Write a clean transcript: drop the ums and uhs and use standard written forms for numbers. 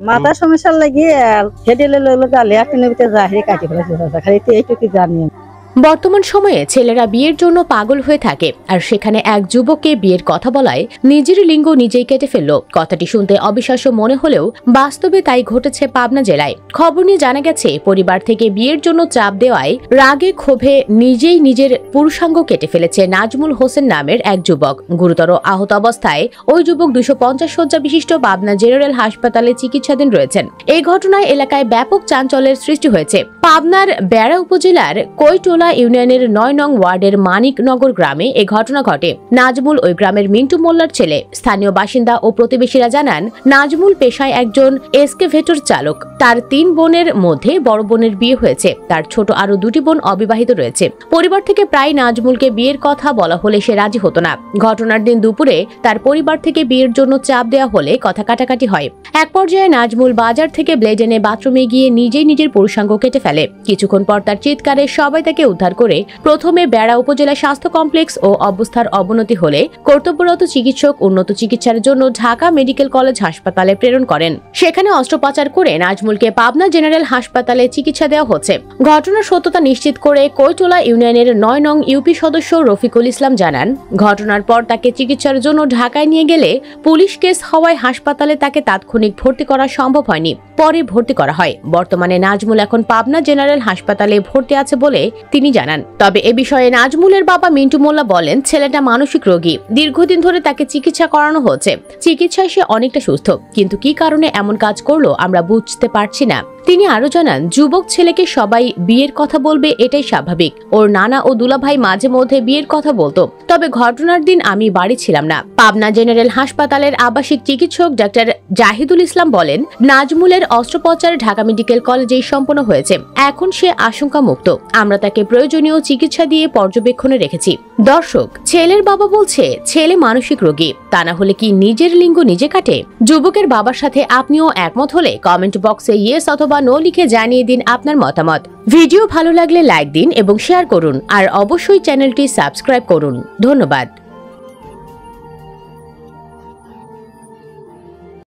মাথা সমস্যা লাগিয়ে হেঁটে গালে একটা নবীতে যায় কাটি ফেলেছে খালি এইটুকু জানি। বর্তমান সময়ে ছেলেরা বিয়ের জন্য পাগল হয়ে থাকে, আর সেখানে এক যুবককে বিয়ের কথা বলায় নিজের লিঙ্গ নিজেই কেটে ফেলল। কথাটি শুনতে অবিশ্বাস্য মনে হলেও বাস্তবে তাই ঘটেছে পাবনা জেলায়। খবর নিয়ে জানা গেছে, পরিবার থেকে বিয়ের জন্য চাপ দেওয়ায় রাগে ক্ষোভে নিজেই নিজের পুরুষাঙ্গ কেটে ফেলেছে নাজমুল হোসেন নামের এক যুবক। গুরুতর আহত অবস্থায় ওই যুবক 250 শয্যা বিশিষ্ট পাবনা জেনারেল হাসপাতালে চিকিৎসাধীন রয়েছেন। এই ঘটনায় এলাকায় ব্যাপক চাঞ্চল্যের সৃষ্টি হয়েছে। পাবনার বেড়া উপজেলার কৈটোলা ইউনিয়নের 9 নং ওয়ার্ডের মানিকনগর গ্রামে এই ঘটনা ঘটে। নাজমুল ওই গ্রামের মিন্টু মোল্লার ছেলে। স্থানীয় বাসিন্দা ও প্রতিবেশীরা জানান, নাজমুল পেশায় একজন এসকেভেটর চালক। তার 3 বোনের মধ্যে বড় বোনের বিয়ে হয়েছে, তার ছোট আরো 2টি বোন অবিবাহিত রয়েছে। পরিবার থেকে প্রায় নাজমুলকে বিয়ের কথা বলা হলে সে রাজি হতো না। ঘটনার দিন দুপুরে তার পরিবার থেকে বিয়ের জন্য চাপ দেওয়া হলে কথা কাটাকাটি হয়। এক পর্যায়ে নাজমুল বাজার থেকে ব্লেড এনে বাথরুমে গিয়ে নিজেই নিজের পুরুষাঙ্গ কেটে ফেলে। কিছুক্ষণ পর তার চিৎকারে সবাই তাকে উদ্ধার করে প্রথমে বেড়া উপজেলা স্বাস্থ্য কমপ্লেক্স ও অবস্থার অবনতি হলে কর্তব্যরত চিকিৎসক উন্নত চিকিৎসার জন্য ঢাকা মেডিকেল কলেজ হাসপাতালে প্রেরণ করেন। সেখানে অস্ত্রোপচার করে নাজমুলকে পাবনা জেনারেল হাসপাতালে চিকিৎসা দেওয়া হচ্ছে। ঘটনার সত্যতা নিশ্চিত করে কৈটোলা ইউনিয়নের 9 নং ইউপি সদস্য রফিকুল ইসলাম জানান, ঘটনার পর তাকে চিকিৎসার জন্য ঢাকায় নিয়ে গেলে পুলিশ কেস হওয়ায় হাসপাতালে তাকে তাৎক্ষণিক ভর্তি করা সম্ভব হয়নি। পরে ভর্তি করা হয়। বর্তমানে নাজমুল এখন পাবনা জেনারেল হাসপাতালে ভর্তি আছে বলে তিনি জানান। তবে এ বিষয়ে নাজমুলের বাবা মিন্টু মোল্লা বলেন, ছেলেটা মানসিক রোগী। দীর্ঘদিন ধরে তাকে চিকিৎসা করানো হচ্ছে। চিকিৎসায় সে অনেকটা সুস্থ, কিন্তু কি কারণে এমন কাজ করলো আমরা বুঝতে পারছি না। তিনি আরো জানান, যুবক ছেলেকে সবাই বিয়ের কথা বলবে, এটাই স্বাভাবিক। ওর নানা ও দুলাভাই মাঝে মধ্যে বিয়ের কথা বলতো, তবে ঘটনার দিন আমি বাড়ি ছিলাম না। পাবনা জেনারেল হাসপাতালের আবাসিক চিকিৎসক ডাক্তার জাহিদুল ইসলাম বলেন, নাজমুলের অস্ত্রোপচার ঢাকা মেডিকেল কলেজেই সম্পন্ন হয়েছে। এখন সে আশঙ্কা মুক্ত। আমরা তাকে প্রয়োজনীয় চিকিৎসা দিয়ে পর্যবেক্ষণে রেখেছি। দর্শক, ছেলের বাবা বলছে ছেলে মানসিক রোগী, তা না হলে কি নিজের লিঙ্গ নিজে কাটে? যুবকের বাবার সাথে আপনিও একমত হলে কমেন্ট বক্সে ইয়েস অথবা নো লিখে জানিয়ে দিন আপনার মতামত। ভিডিও ভালো লাগলে লাইক দিন এবং শেয়ার করুন, আর অবশ্যই চ্যানেলটি সাবস্ক্রাইব করুন। ধন্যবাদ।